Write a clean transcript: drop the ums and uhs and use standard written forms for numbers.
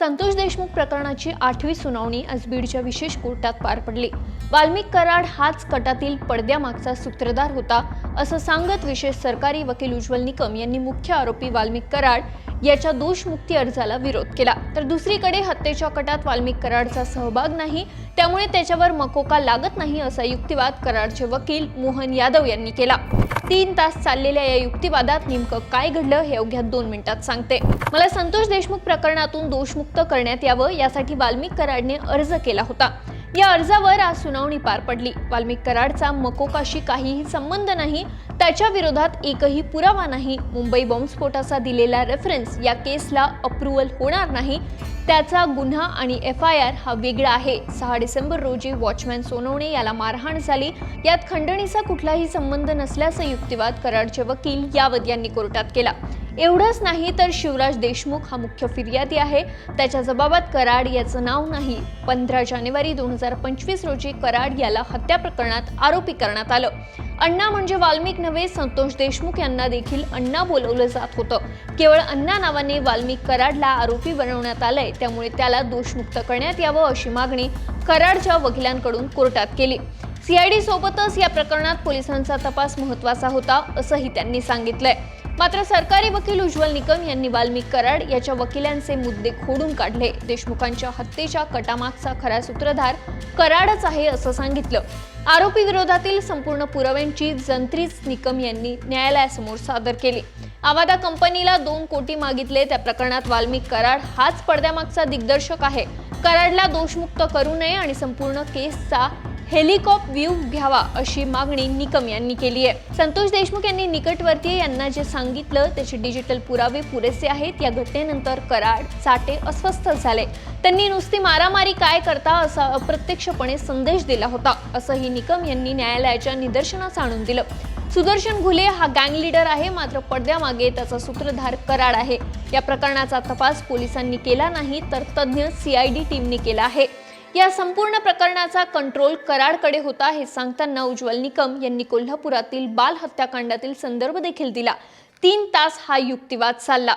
संतोष देशमुख प्रकरणाची 8वी सुनावणी आज बीडच्या विशेष कोर्टात पार पडली। वाल्मिक कराड हाच कटातील पडद्यामागचा सूत्रधार होता असं सांगत विशेष सरकारी वकील उज्ज्वल निकम यांनी मुख्य आरोपी वाल्मिक कराड याच्या दोषमुक्ती अर्जाला विरोध केला। तर दुसरीकडे हत्येच्या कटात वाल्मिक कराडचा सहभाग नाही, त्यामुळे त्याच्यावर मकोका लागत नाही असा युक्तिवाद कराडचे वकील मोहन यादव यांनी केला। 3 तास चाललेल्या या युक्तिवादात नेमकं काय घडलं हे अवघ्या 2 मिनिटात सांगते। मला संतोष देशमुख प्रकरणातून दोषमुक्त करण्यात यावं यासाठी वाल्मिक कराडने अर्ज केला होता। या अर्जावर आज सुनावणी पार पडली। वाल्मिक कराडचा मकोकाशी काहीही संबंध नाही, त्याच्या विरोधात एकही पुरावा नाही, मुंबई बॉम्बस्फोटाचा दिलेला रेफरन्स या केसला अप्रूव्हल होणार नाही, त्याचा गुन्हा आणि FIR हा वेगळा आहे। 6 डिसेंबर रोजी वॉचमॅन सोनवणे याला मारहाण झाली, यात खंडणीचा कुठलाही संबंध नसल्याचा युक्तिवाद कराडचे वकील यावत यांनी कोर्टात केला। एवढंच नाही तर शिवराज देशमुख हा मुख्य फिर्यादी आहे, त्याच्या जबाबात कराड याचं नाव नाही। 15 जानेवारी 2025 रोजी कराड याला हत्या प्रकरणात आरोपी करण्यात आलं। अण्णा म्हणजे वाल्मिक नव्हे, संतोष देशमुख यांना देखील अण्णा बोलवलं जात होतं। केवळ अण्णा नावाने वाल्मिक कराडला आरोपी बनवण्यात आलंय, त्यामुळे त्याला दोषमुक्त करण्यात यावं अशी मागणी कराडच्या वकिलांकडून कोर्टात केली। CID सोबतच या प्रकरणात पोलिसांचा तपास महत्त्वाचा होता असंही त्यांनी सांगितलंय। मात्र सरकारी वकील उज्ज्वल निकम यांनी वाल्मिक कराड याच्या वकिलांचे मुद्दे खोडून काढले। देशमुखांच्या हत्येच्या कटामागचा खरा सूत्रधार कराडच आहे असं सांगितलं। आरोपी विरोधातील संपूर्ण पुराव्यांची जंत्रीच निकम यांनी न्यायालयासमोर सादर केली। आवादा कंपनीला 2 कोटी मागितले, त्या प्रकरणात वाल्मिक कराड हाच पडद्यामागचा दिग्दर्शक आहे। कराडला दोषमुक्त करू नये आणि संपूर्ण केसचा हेलिकॉप्टर व्ह्यू घ्यावा अशी मागणी निकम यांनी केली आहे। संतोष देशमुख यांनी निकटवर्तीय यांना जे सांगितलं त्याचे डिजिटल पुरावे पुरेसे आहेत। या घटनेनंतर कराड साठे अस्वस्थ झाले, त्यांनी नुसती मारामारी काय करता असा अप्रत्यक्षपणे संदेश दिला होता असंही निकम यांनी न्यायालयाच्या निदर्शनास आणून दिलं। सुदर्शन घुले हा गँग लीडर आहे, मात्र पडद्यामागे त्याचा सूत्रधार कराड आहे। या प्रकरणाचा तपास पोलिसांनी केला नाही तर तज्ञ CID टीमने केला आहे। या संपूर्ण प्रकरणाचा कंट्रोल कराडकडे होता हे सांगताना उज्ज्वल निकम यांनी कोल्हापुरातील बाल हत्याकांडातील संदर्भ देखील दिला। 3 तास हा युक्तिवाद चालला।